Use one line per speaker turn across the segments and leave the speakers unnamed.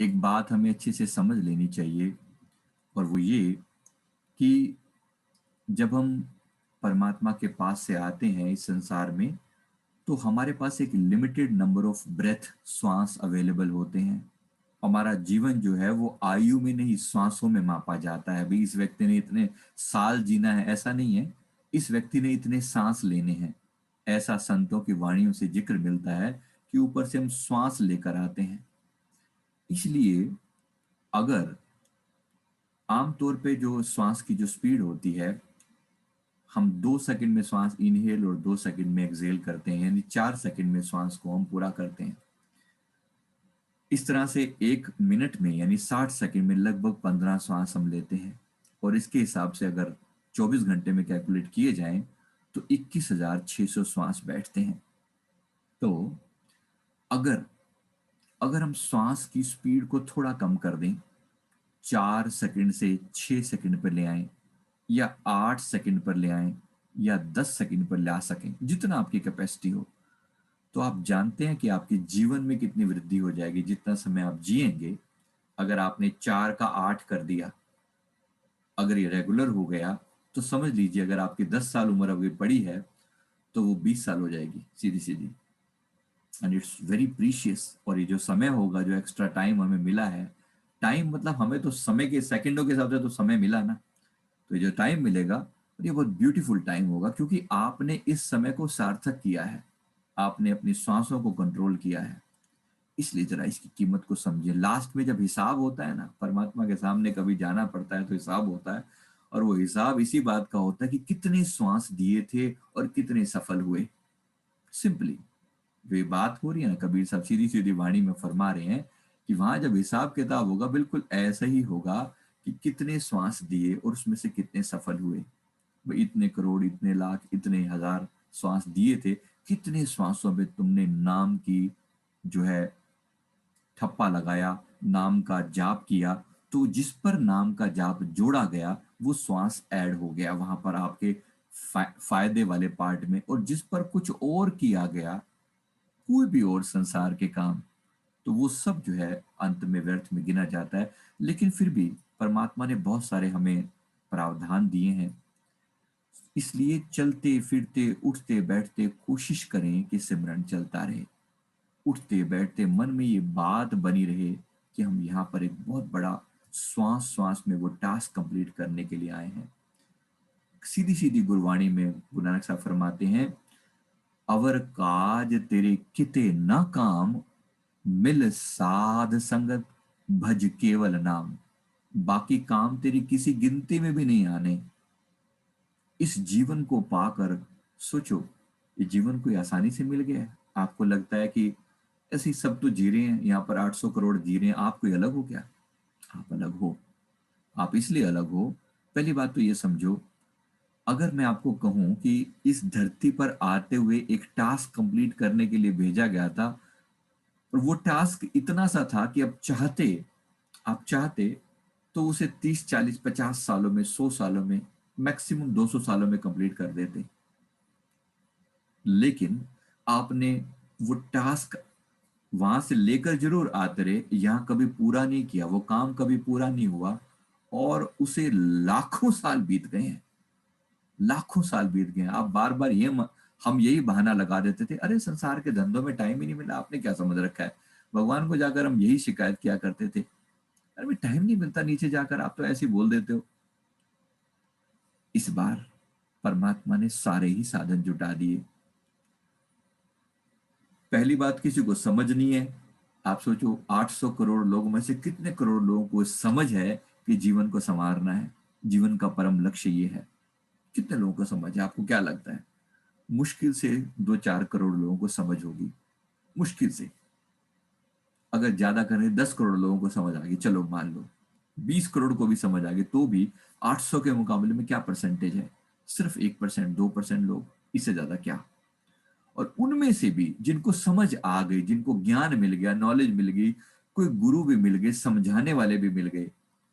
एक बात हमें अच्छे से समझ लेनी चाहिए, और वो ये कि जब हम परमात्मा के पास से आते हैं इस संसार में, तो हमारे पास एक लिमिटेड नंबर ऑफ ब्रेथ श्वास अवेलेबल होते हैं। हमारा जीवन जो है वो आयु में नहीं, श्वासों में मापा जाता है। भाई इस व्यक्ति ने इतने साल जीना है, ऐसा नहीं है। इस व्यक्ति ने इतने सांस लेने हैं, ऐसा संतों की वाणियों से जिक्र मिलता है कि ऊपर से हम श्वास लेकर आते हैं। इसलिए अगर आमतौर पे जो श्वास की जो स्पीड होती है, हम 2 सेकंड में श्वास इनहेल और 2 सेकंड में एक्सहेल करते हैं, यानी 4 सेकंड में श्वास को हम पूरा करते हैं। इस तरह से 1 मिनट में यानी 60 सेकंड में लगभग 15 श्वास हम लेते हैं। और इसके हिसाब से अगर 24 घंटे में कैलकुलेट किए जाएं तो 21,600 श्वास बैठते हैं। तो अगर अगर हम श्वास की स्पीड को थोड़ा कम कर दें, 4 सेकंड से 6 सेकंड पर ले आएं, या 8 सेकंड पर ले आएं, या 10 सेकंड पर ला सकें, जितना आपकी कैपेसिटी हो, तो आप जानते हैं कि आपके जीवन में कितनी वृद्धि हो जाएगी। जितना समय आप जिएंगे, अगर आपने 4 का 8 कर दिया, अगर ये रेगुलर हो गया, तो समझ लीजिए अगर आपकी 10 साल उम्र अभी पड़ी है, तो वो 20 साल हो जाएगी सीधी सीधी। And it's very precious. और ये जो समय होगा, जो एक्स्ट्रा टाइम हमें मिला है, टाइम मतलब हमें तो समय के सेकंडों के हिसाब से तो समय मिला ना, तो ये जो टाइम मिलेगा, ये बहुत ब्यूटीफुल टाइम होगा, क्योंकि आपने इस समय को सार्थक किया है। आपने अपनी सांसों को कंट्रोल किया है। इसलिए जरा इसकी कीमत को समझिए। लास्ट में जब हिसाब होता है ना, परमात्मा के सामने कभी जाना पड़ता है तो हिसाब होता है, और वो हिसाब इसी बात का होता है कि कितने श्वास दिए थे और कितने सफल हुए। सिंपली जो ये बात हो रही है ना, कबीर साहब सीधी सीधी वाणी में फरमा रहे हैं कि वहां जब हिसाब किताब होगा, बिल्कुल ऐसा ही होगा कि कितने श्वास दिए और उसमें से कितने सफल हुए। भाई इतने करोड़, इतने लाख, इतने हजार श्वास दिए थे, कितने श्वासों में तुमने नाम की जो है ठप्पा लगाया, नाम का जाप किया। तो जिस पर नाम का जाप जोड़ा गया, वो श्वास ऐड हो गया वहां पर आपके फायदे वाले पार्ट में। और जिस पर कुछ और किया गया, कोई भी और संसार के काम, तो वो सब जो है अंत में व्यर्थ में गिना जाता है। लेकिन फिर भी परमात्मा ने बहुत सारे हमें प्रावधान दिए हैं। इसलिए चलते फिरते उठते बैठते कोशिश करें कि सिमरन चलता रहे। उठते बैठते मन में ये बात बनी रहे कि हम यहाँ पर एक बहुत बड़ा श्वास श्वास में वो टास्क कंप्लीट करने के लिए आए हैं। सीधी सीधी गुरबाणी में गुरु नानक साहब फरमाते हैं, अवर काज तेरे किते ना काम, मिल साध संगत भज केवल नाम। बाकी काम तेरी किसी गिनती में भी नहीं आने। इस जीवन को पाकर सोचो, ये जीवन कोई आसानी से मिल गया है? आपको लगता है कि ऐसे ही सब तो जी रहे हैं, यहाँ पर 800 करोड़ जी रहे हैं, आप कोई अलग हो क्या? आप अलग हो। आप इसलिए अलग हो, पहली बात तो ये समझो, अगर मैं आपको कहूं कि इस धरती पर आते हुए एक टास्क कंप्लीट करने के लिए भेजा गया था, और वो टास्क इतना सा था कि आप चाहते तो उसे 30 40 50 सालों में, 100 सालों में, मैक्सिमम 200 सालों में कंप्लीट कर देते। लेकिन आपने वो टास्क वहां से लेकर जरूर आते रहे, यहाँ कभी पूरा नहीं किया, वो काम कभी पूरा नहीं हुआ, और उसे लाखों साल बीत गए हैं। लाखों साल बीत गए हैं। आप बार बार हम यही बहाना लगा देते थे, अरे संसार के धंधों में टाइम ही नहीं मिला, आपने क्या समझ रखा है। भगवान को जाकर हम यही शिकायत किया करते थे, अरे भाई टाइम नहीं मिलता, नीचे जाकर आप तो ऐसे ही बोल देते हो। इस बार परमात्मा ने सारे ही साधन जुटा दिए। पहली बात, किसी को समझ नहीं है। आप सोचो 800 करोड़ लोगों में से कितने करोड़ लोगों को समझ है कि जीवन को संवारना है, जीवन का परम लक्ष्य ये है? कितने लोगों को समझ है? आपको क्या लगता है? मुश्किल से 2 4 करोड़ लोगों को समझ होगी, मुश्किल से। अगर ज्यादा करें 10 करोड़ लोगों को समझ आ गई, चलो मान लो 20 करोड़ को भी समझ आ गई, तो भी 800 के मुकाबले में क्या परसेंटेज है? सिर्फ 1% 2% लोग, इससे ज्यादा क्या। और उनमें से भी जिनको समझ आ गई, जिनको ज्ञान मिल गया, नॉलेज मिल गई, कोई गुरु भी मिल गए, समझाने वाले भी मिल गए,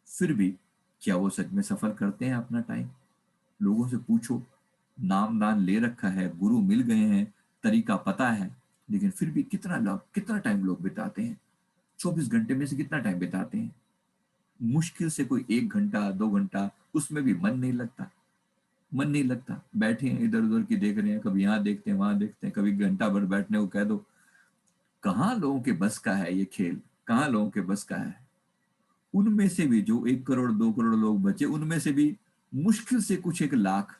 फिर भी क्या वो सच में सफल करते हैं अपना टाइम? लोगों से पूछो। नाम दान ले रखा है, गुरु मिल गए हैं, तरीका पता है, लेकिन फिर भी कितना टाइम लोग बिताते हैं? 24 घंटे में से कितना टाइम बिताते हैं? मुश्किल से कोई 1 घंटा 2 घंटा, उसमें भी मन नहीं लगता। मन नहीं लगता, बैठे हैं इधर उधर की देख रहे हैं, कभी यहाँ देखते हैं वहां देखते हैं, कभी घंटा भर बैठने को कह दो। कहाँ लोगों के बस का है ये खेल, कहाँ लोगों के बस का है। उनमें से भी जो 1 करोड़ 2 करोड़ लोग बचे, उनमें से भी मुश्किल से कुछ 1 लाख,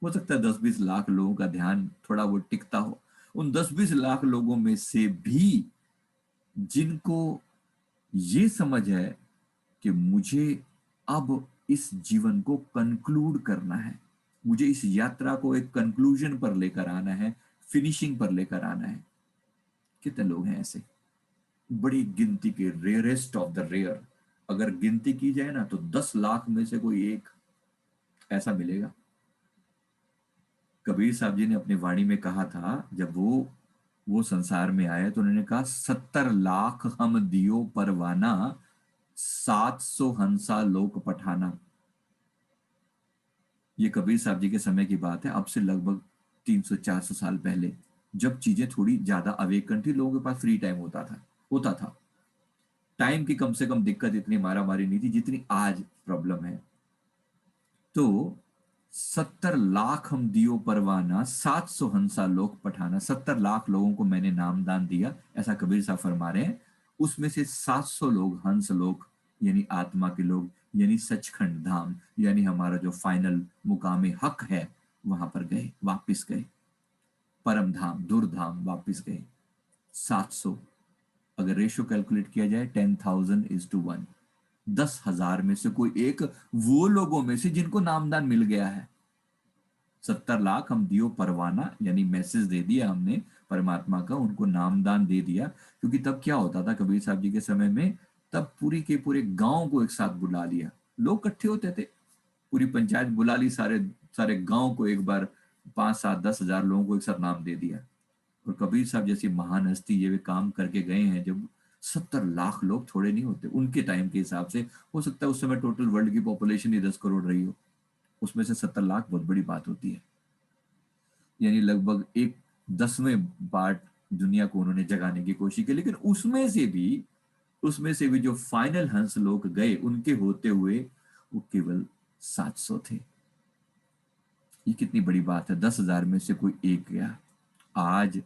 हो सकता है 10-20 लाख लोगों का ध्यान थोड़ा वो टिकता हो। उन 10-20 लाख लोगों में से भी जिनको ये समझ है कि मुझे अब इस जीवन को कंक्लूड करना है, मुझे इस यात्रा को एक कंक्लूजन पर लेकर आना है, फिनिशिंग पर लेकर आना है। कितने लोग हैं ऐसे? बड़ी गिनती के, रेयरेस्ट ऑफ द रेयर। अगर गिनती की जाए ना तो 10 लाख में से कोई एक ऐसा मिलेगा। कबीर साहब जी ने अपनी वाणी में कहा था, जब वो संसार में आए तो उन्होंने कहा, 70 लाख हम दियो परवाना, 700 हंसा लोक पठाना। ये कबीर साहब जी के समय की बात है, अब से लगभग 300-400 साल पहले, जब चीजें थोड़ी ज्यादा अवेकन थी, लोगों के पास फ्री टाइम होता था। टाइम की कम से कम दिक्कत इतनी मारा मारी नहीं थी जितनी आज प्रॉब्लम है। तो 70 लाख हम दियो परवाना, 700 हंसा लोक पठाना। 70 लाख लोगों को मैंने नामदान दिया, ऐसा कबीर साहब फरमा रहे हैं। उसमें से 700 लोग हंस लोक, यानी आत्मा के लोग, यानी सचखंड धाम, यानी हमारा जो फाइनल मुकाम हक है, वहां पर गए, वापिस गए, परम धाम दुर्धाम वापिस गए। 700, अगर रेशो कैलकुलेट किया जाए, 10,000:1, 10,000 में से कोई एक, वो लोगों में से जिनको नामदान मिल गया है। 70 लाख हम दियो परवाना, यानी मैसेज दे दिया हमने परमात्मा का, उनको नामदान दे दिया। क्योंकि तब क्या होता था कबीर साहब जी के समय में, तब पूरी के पूरे गांव को एक साथ बुला लिया, लोग इकट्ठे होते थे, पूरी पंचायत बुला ली, सारे सारे गांव को एक बार, 5-7-10 हजार लोगों को एक साथ नाम दे दिया। और कबीर साहब जैसी महान हस्ती ये वे काम करके गए हैं, जब 70 लाख लोग थोड़े नहीं होते उनके टाइम के हिसाब से। हो सकता है उस समय टोटल वर्ल्ड की पॉपुलेशन ही 10 करोड़ रही हो, उसमें से 70 लाख बहुत बड़ी बात होती है। यानी लगभग एक 10वें पार्ट दुनिया को उन्होंने जगाने की कोशिश की। लेकिन उसमें से भी जो फाइनल हंस लोग गए, उनके होते हुए वो केवल 700 थे। ये कितनी बड़ी बात है, 10,000 में से कोई एक गया। आज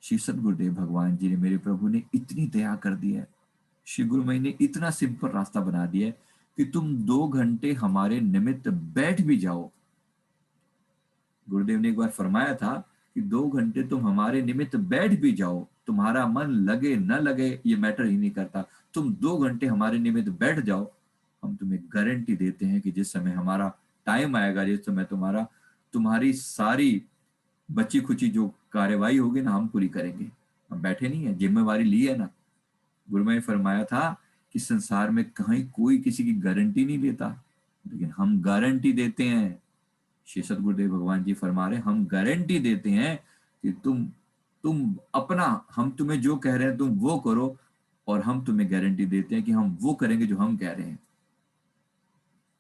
श्री सदगुरुदेव भगवान जी ने, मेरे प्रभु ने इतनी दया कर दी है, श्री गुरु मई ने इतना सिंपल रास्ता बना दिया है कि तुम 2 घंटे हमारे निमित्त बैठ भी जाओ। गुरुदेव ने एक बार फरमाया था कि 2 घंटे तुम हमारे निमित्त बैठ भी जाओ, तुम्हारा मन लगे न लगे ये मैटर ही नहीं करता, तुम 2 घंटे हमारे निमित्त बैठ जाओ, हम तुम्हें गारंटी देते हैं कि जिस समय हमारा टाइम आएगा, जिस समय तुम्हारी सारी बची खुची जो कार्यवाही होगी ना, हम पूरी करेंगे। हम बैठे नहीं है, जिम्मेवारी ली है ना। गुरु ने फरमाया था कि संसार में कहीं कोई किसी की गारंटी नहीं लेता, लेकिन हम गारंटी देते हैं। श्री सदगुरुदेव भगवान जी फरमा रहे, हम गारंटी देते हैं कि तुम अपना, हम तुम्हें जो कह रहे हैं तुम वो करो, और हम तुम्हें गारंटी देते हैं कि हम वो करेंगे जो हम कह रहे हैं।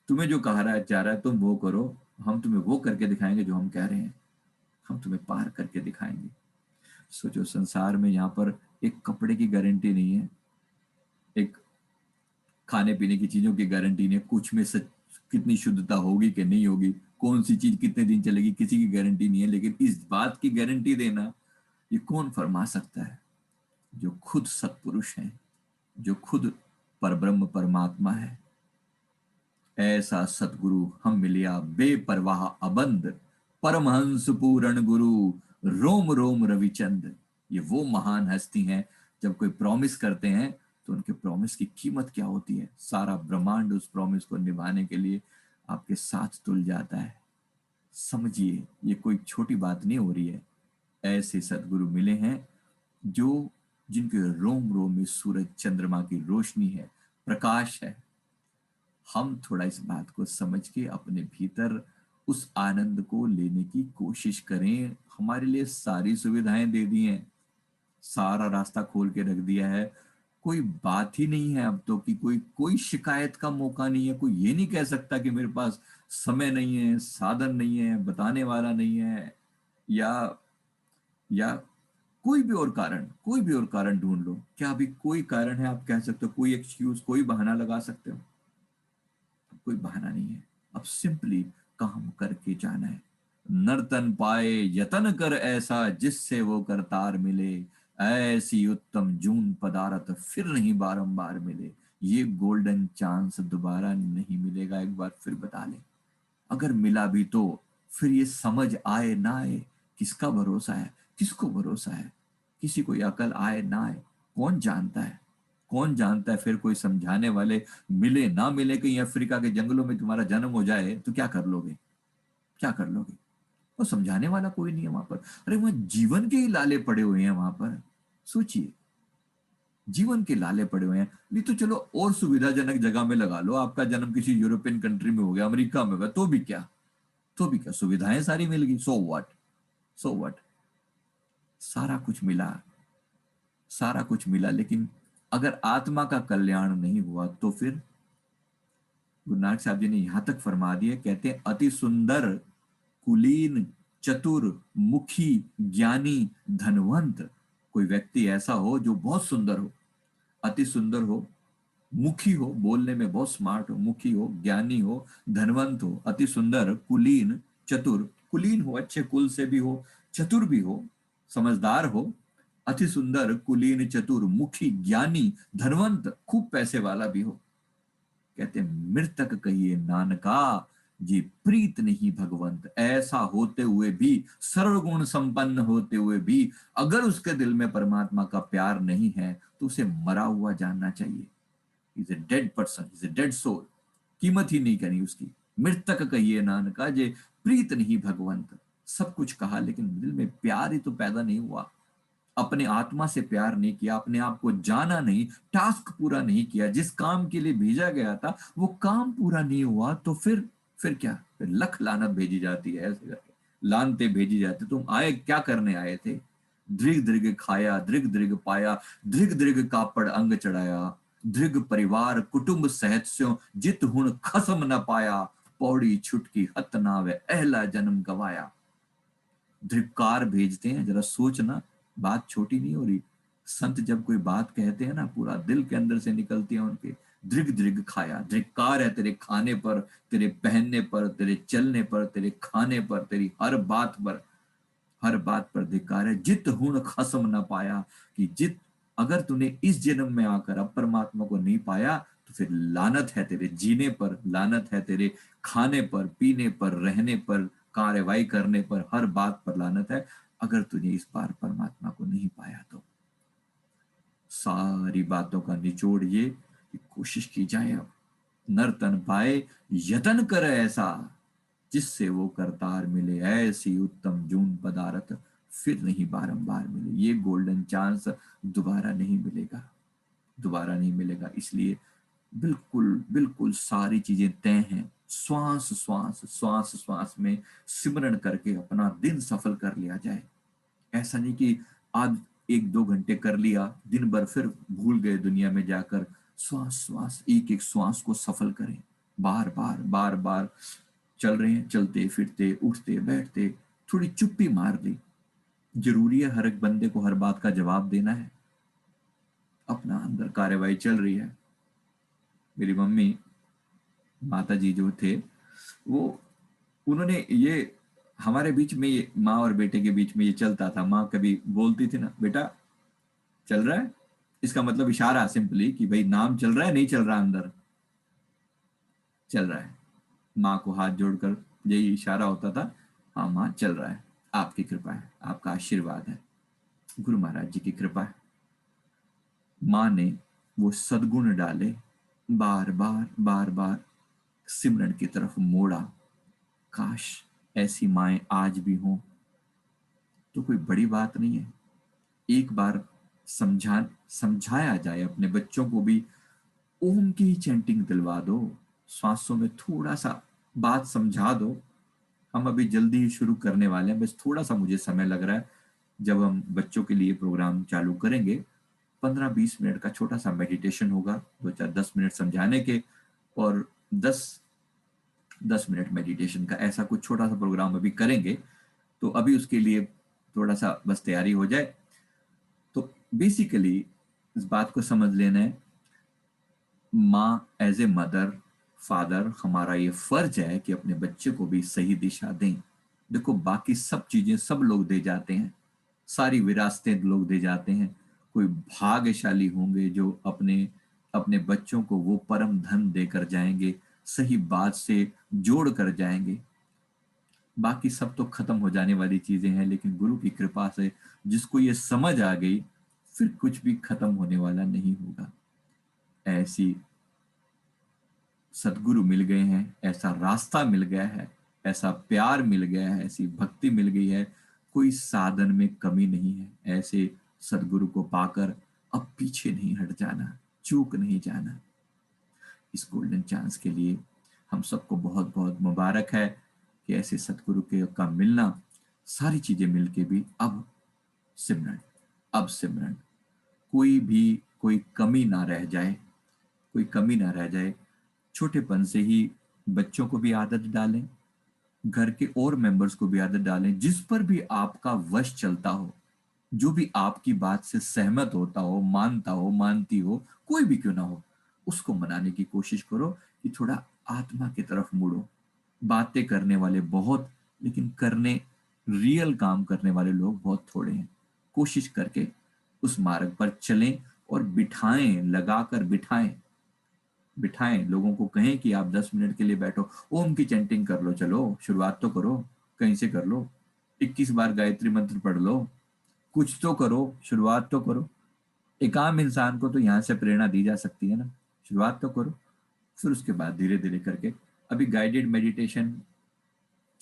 तुम्हें जो कहा रहा जा रहा है तुम वो करो, हम तुम्हें वो करके दिखाएंगे जो हम कह रहे हैं, हम तुम्हें पार करके दिखाएंगे। सोचो, संसार में यहाँ पर एक कपड़े की गारंटी नहीं है, एक खाने पीने की चीजों की गारंटी नहीं है, कुछ में सच कितनी शुद्धता होगी कि नहीं होगी, कौन सी चीज कितने दिन चलेगी, किसी की गारंटी नहीं है। लेकिन इस बात की गारंटी देना, ये कौन फरमा सकता है? जो खुद सत्पुरुष है, जो खुद परब्रह्म परमात्मा है। ऐसा सतगुरु हम मिलिया बेपरवाह अबंद, परमहंस पूर्ण गुरु, रोम रोम रविचंद। ये वो महान हस्ती हैं, जब कोई प्रॉमिस करते हैं तो उनके प्रॉमिस की कीमत क्या होती है। सारा ब्रह्मांड उस प्रॉमिस को निभाने के लिए आपके साथ तुल जाता है। समझिए, ये कोई छोटी बात नहीं हो रही है। ऐसे सदगुरु मिले हैं जो जिनके रोम रोम में सूरज चंद्रमा की रोशनी है, प्रकाश है। हम थोड़ा इस बात को समझ के अपने भीतर उस आनंद को लेने की कोशिश करें। हमारे लिए सारी सुविधाएं दे दी हैं, सारा रास्ता खोल के रख दिया है। कोई बात ही नहीं है अब तो कि कोई कोई शिकायत का मौका नहीं है। कोई ये नहीं कह सकता कि मेरे पास समय नहीं है, साधन नहीं है, बताने वाला नहीं है, या या कोई भी और कारण, कोई भी और कारण ढूंढ लो। क्या अभी कोई कारण है आप कह सकते हो, कोई एक्सक्यूज, कोई बहाना लगा सकते हो? कोई बहाना नहीं है। अब सिंपली काम करके जाना है। नर्तन पाए यतन कर ऐसा, जिससे वो करतार मिले, ऐसी उत्तम जून पदारथ फिर नहीं बारंबार मिले। ये गोल्डन चांस दोबारा नहीं मिलेगा, एक बार फिर बता ले। अगर मिला भी तो फिर ये समझ आए ना आए, किसका भरोसा है, किसको भरोसा है? किसी को ये अकल आए ना आए, कौन जानता है? कौन जानता है? फिर कोई समझाने वाले मिले ना मिले, कहीं अफ्रीका के जंगलों में तुम्हारा जन्म हो जाए तो क्या कर लोगे? क्या कर लोगे? वो समझाने वाला कोई नहीं है वहां पर। अरे वहां जीवन के ही लाले पड़े हुए हैं वहां पर। सोचिए, जीवन के लाले पड़े हुए हैं। नहीं तो चलो और सुविधाजनक जगह में लगा लो, आपका जन्म किसी यूरोपियन कंट्री में हो गया, अमेरिका में हुआ, तो भी क्या? तो भी क्या, सुविधाएं सारी मिल गई, सो व्हाट? So what? सारा कुछ मिला, सारा कुछ मिला, लेकिन अगर आत्मा का कल्याण नहीं हुआ तो फिर? गुरु नानक साहब जी ने यहां तक फरमा दिया, कहते हैं अति सुंदर, कुलीन, चतुर, मुखी, ज्ञानी, धनवंत। कोई व्यक्ति ऐसा हो जो बहुत सुंदर हो, अति सुंदर हो, मुखी हो, बोलने में बहुत स्मार्ट हो, मुखी हो, ज्ञानी हो, धनवंत हो, अति सुंदर, कुलीन, चतुर, कुलीन हो, अच्छे कुल से भी हो, चतुर भी हो, समझदार हो, अति सुंदर, कुलीन, चतुर, मुखी, ज्ञानी, धनवंत, खूब पैसे वाला भी हो। कहते हैं मृतक कहिए नानका, जी प्रीत नहीं भगवंत। ऐसा होते हुए भी, सर्वगुण संपन्न होते हुए भी, अगर उसके दिल में परमात्मा का प्यार नहीं है तो उसे मरा हुआ जानना चाहिए। Is a dead person, is a dead soul. कीमत ही नहीं करनी उसकी। मृतक कहिए नानका, जे प्रीत नहीं भगवंत। सब कुछ कहा लेकिन दिल में प्यार ही तो पैदा नहीं हुआ। अपने आत्मा से प्यार नहीं किया, अपने आप को जाना नहीं, टास्क पूरा नहीं किया, जिस काम के लिए भेजा गया था वो काम पूरा नहीं हुआ, तो फिर क्या? फिर लख लानत भेजी जाती है, ऐसे करके लानते भेजी जाती। तुम आए क्या करने आए थे? दृग दृग खाया, दृग दृग पाया, दृग दृग कापड़ अंग चढ़ाया, दृग परिवार कुटुंब सहित स्यो, जित हुण खसम न पाया, पौड़ी छुटकी हत नावे अहला जन्म गवाया। धिक्कार भेजते हैं, जरा सोचना, बात छोटी नहीं हो रही। संत जब कोई बात कहते हैं ना, पूरा दिल के अंदर से निकलती है उनके। दृग दृग खाया, धिक्कार है तेरे खाने पर, तेरे पहनने पर, तेरे चलने पर, तेरे खाने पर, तेरी हर बात पर, हर बात पर धिक्कार है। जित हुण खसम न पाया, कि जित, अगर तूने इस जन्म में आकर अब परमात्मा को नहीं पाया तो फिर लानत है तेरे जीने पर, लानत है तेरे खाने पर, पीने पर, रहने पर, कार्यवाही करने पर, हर बात पर लानत है, अगर तूने इस बार परमात्मा को नहीं पाया तो। सारी बातों का निचोड़ ये कि कोशिश की जाए अब। नर तन पाए यतन कर ऐसा, जिससे वो करतार मिले, ऐसी उत्तम जून पदारथ फिर नहीं बारंबार मिले। ये गोल्डन चांस दोबारा नहीं मिलेगा, दोबारा नहीं मिलेगा। इसलिए बिल्कुल बिल्कुल सारी चीजें तय हैं। श्वास श्वास, श्वास श्वास में सिमरण करके अपना दिन सफल कर लिया जाए। ऐसा नहीं कि आज एक दो घंटे कर लिया, दिन भर फिर भूल गए दुनिया में जाकर। श्वास श्वास, एक एक श्वास को सफल करें। बार बार बार बार चल रहे हैं, चलते फिरते उठते बैठते थोड़ी चुप्पी मार ली। जरूरी है हर एक बंदे को हर बात का जवाब देना है? अपना अंदर कार्यवाही चल रही है। मेरी मम्मी, माता जी जो थे, वो, उन्होंने ये, हमारे बीच में ये माँ और बेटे के बीच में ये चलता था। माँ कभी बोलती थी ना, बेटा चल रहा है, इसका मतलब इशारा सिंपली कि भाई नाम चल रहा है, नहीं चल रहा अंदर? चल रहा है। माँ को हाथ जोड़कर यही इशारा होता था, हाँ माँ चल रहा है, आपकी कृपा है, आपका आशीर्वाद है, गुरु महाराज जी की कृपा है। माँ ने वो सद्गुण डाले, बार बार बार बार सिमरन की तरफ मोड़ा। काश ऐसी माएं आज भी हों तो कोई बड़ी बात नहीं है। एक बार समझाया जाए अपने बच्चों को भी। ओम की चैंटिंग दिलवा दो, सांसों में थोड़ा सा बात समझा दो। हम अभी जल्दी ही शुरू करने वाले हैं, बस थोड़ा सा मुझे समय लग रहा है। जब हम बच्चों के लिए प्रोग्राम चालू करेंगे, 15-20 मिनट का छोटा सा मेडिटेशन होगा, 2-4-10 मिनट समझाने के, और 10-10 मिनट मेडिटेशन का, ऐसा कुछ छोटा सा प्रोग्राम अभी करेंगे। तो अभी उसके लिए थोड़ा सा बस तैयारी हो जाए। बेसिकली इस बात को समझ लेना है, माँ एज ए मदर, फादर, हमारा ये फर्ज है कि अपने बच्चे को भी सही दिशा दें। देखो बाकी सब चीजें सब लोग दे जाते हैं, सारी विरासतें लोग दे जाते हैं। कोई भाग्यशाली होंगे जो अपने अपने बच्चों को वो परम धन देकर जाएंगे, सही बात से जोड़ कर जाएंगे। बाकी सब तो खत्म हो जाने वाली चीजें हैं, लेकिन गुरु की कृपा से जिसको ये समझ आ गई, फिर कुछ भी खत्म होने वाला नहीं होगा। ऐसी सदगुरु मिल गए हैं, ऐसा रास्ता मिल गया है, ऐसा प्यार मिल गया है, ऐसी भक्ति मिल गई है, कोई साधन में कमी नहीं है। ऐसे सदगुरु को पाकर अब पीछे नहीं हट जाना, चूक नहीं जाना। इस गोल्डन चांस के लिए हम सबको बहुत बहुत मुबारक है कि ऐसे सतगुरु के का मिलना, सारी चीजें मिलके भी अब सिमरन, अब सिमरन, कोई भी कोई कमी ना रह जाए, कोई कमी ना रह जाए। छोटेपन से ही बच्चों को भी आदत डालें, घर के और मेंबर्स को भी आदत डालें, जिस पर भी आपका वश चलता हो, जो भी आपकी बात से सहमत होता हो, मानता हो, मानती हो, कोई भी क्यों ना हो, उसको मनाने की कोशिश करो कि थोड़ा आत्मा की तरफ मुड़ो। बातें करने वाले बहुत, लेकिन करने, रियल काम करने वाले लोग बहुत थोड़े हैं। कोशिश करके उस मार्ग पर चलें और बिठाएं, लगाकर बिठाएं, बिठाएं लोगों को, कहें कि आप 10 मिनट के लिए बैठो, ओम की चैंटिंग कर लो, चलो शुरुआत तो करो, कहीं से कर लो, 21 बार गायत्री मंत्र पढ़ लो, कुछ तो करो, शुरुआत तो करो। एक आम इंसान को तो यहाँ से प्रेरणा दी जा सकती है ना, शुरुआत तो करो। फिर उसके बाद धीरे धीरे करके, अभी गाइडेड मेडिटेशन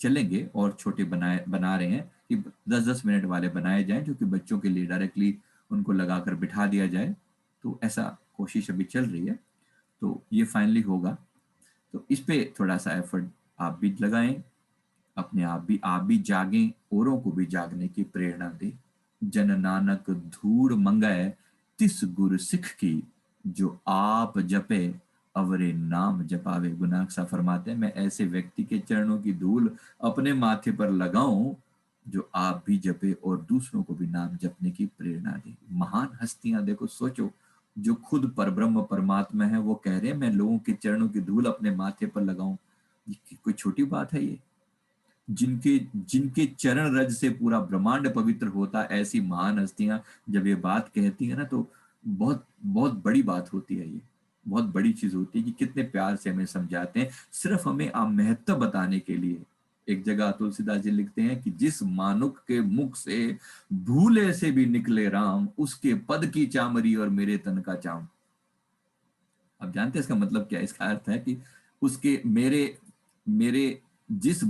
चलेंगे और छोटे बना रहे हैं कि 10-10 मिनट वाले बनाए जाएं, जो कि बच्चों के लिए डायरेक्टली उनको लगाकर बिठा दिया जाए। तो ऐसा कोशिश अभी चल रही है, तो ये फाइनली होगा। तो इस पे थोड़ा सा एफर्ट आप भी लगाएं, अपने आप भी जागें, औरों को भी जागने की प्रेरणा दें। जन नानक धूड़ मंगय तिस गुर सिख की, जो आप जपे अवरे नाम जपावे। गुनाह सा फरमाते हैं, मैं ऐसे व्यक्ति के चरणों की धूल अपने माथे पर लगाऊं जो आप भी जपे और दूसरों को भी नाम जपने की प्रेरणा दे। महान हस्तियां देखो, सोचो, जो खुद परब्रह्म परमात्मा है, वो कह रहे हैं मैं लोगों के चरणों की धूल अपने माथे पर लगाऊं। ये कोई छोटी बात है ये? जिनके जिनके चरण रज से पूरा ब्रह्मांड पवित्र होता, ऐसी महान हस्तियां जब ये बात कहती है ना, तो बहुत बहुत बड़ी बात होती है। ये बहुत बड़ी चीज होती है कि कितने प्यार से हमें समझाते हैं, सिर्फ हमें महत्व बताने के लिए। एक जगह तुलसीदास जी लिखते हैं कि जिस मानुक के मुख से भूले से भी निकले राम, उसके पद की चामरी और मेरे तन का चाम। अब जानते हैं इसका मतलब क्या है? इसका अर्थ है कि उसके मेरे मेरे जिस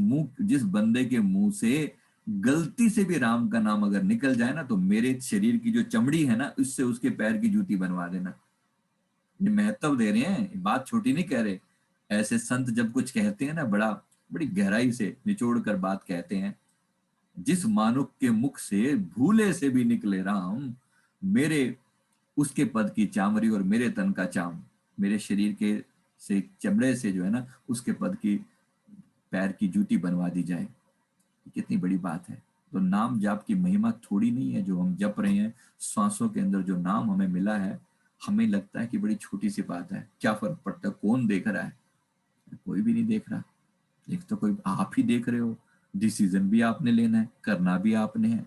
बंदे के मुंह से गलती से भी राम का नाम अगर निकल जाए ना, तो मेरे शरीर की जो चमड़ी है ना, उससे उसके पैर की जूती बनवा देना। ये महत्व दे रहे हैं, बात छोटी नहीं कह रहे। ऐसे संत जब कुछ कहते हैं ना, बड़ी गहराई से निचोड़ कर बात कहते हैं। जिस मानुक के मुख से भूले से भी निकले राम, मेरे उसके पद की चामरी और मेरे तन का चाम, मेरे शरीर के से चमड़े से जो है ना, उसके पद की पैर की जूती बनवा दी जाए। कितनी बड़ी बात है। तो नाम जाप की महिमा थोड़ी नहीं है जो हम जप रहे हैं। सांसों के अंदर जो नाम हमें मिला है, हमें लगता है कि बड़ी छोटी सी बात है, क्या फर्क पड़ता है, कौन देख रहा है? कोई भी नहीं देख रहा। एक तो कोई आप ही देख रहे हो, डिसीजन भी आपने लेना है, करना भी आपने है।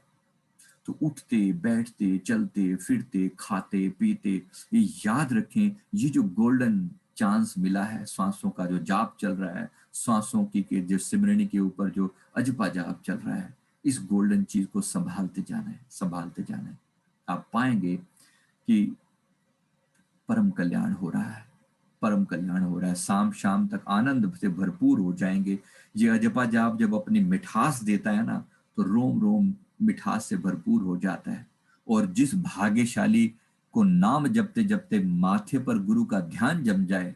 तो उठते बैठते चलते फिरते खाते पीते, ये याद रखें, ये जो गोल्डन चांस मिला है, श्वासों का जो जाप चल रहा है, श्वासों की के जो सिमरनी के ऊपर जो अजपा जाप चल रहा है, इस गोल्डन चीज को संभालते जाना है, संभालते जाना है। आप पाएंगे कि परम कल्याण हो रहा है, परम कल्याण हो रहा है। शाम शाम तक आनंद से भरपूर हो जाएंगे। ये अजपा जाप जब अपनी मिठास देता है ना, तो रोम रोम मिठास से भरपूर हो जाता है। और जिस भाग्यशाली को नाम जपते जपते माथे पर गुरु का ध्यान जम जाए,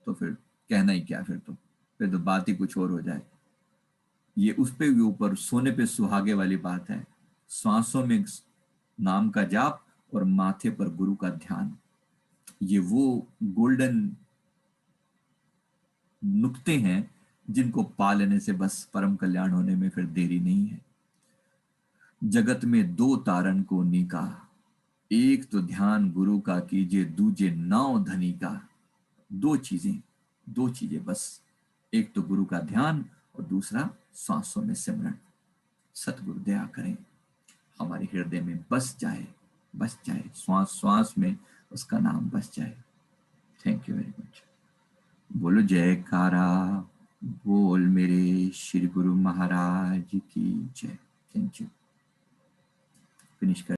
तो फिर कहना ही क्या, फिर तो बात ही कुछ और हो जाए। ये उस पे भी ऊपर सोने पे सुहागे वाली बात है। सांसों में नाम का जाप और माथे पर गुरु का ध्यान, ये वो गोल्डन नुक्ते हैं जिनको पा लेने से बस परम कल्याण होने में फिर देरी नहीं है। जगत में दो तारन को नीका, एक तो ध्यान गुरु का कीजिए, दूजे नाव धनी का। दो चीजें, दो चीजें बस। एक तो गुरु का ध्यान और दूसरा सांसों में सिमरन। सतगुरु दया करें, हमारे हृदय में बस जाए, बस जाए, श्वास श्वास में उसका नाम बस जाए। Thank you very much. बोलो जयकारा, बोल मेरे श्री गुरु महाराज की जय। Thank you. फिनिश कर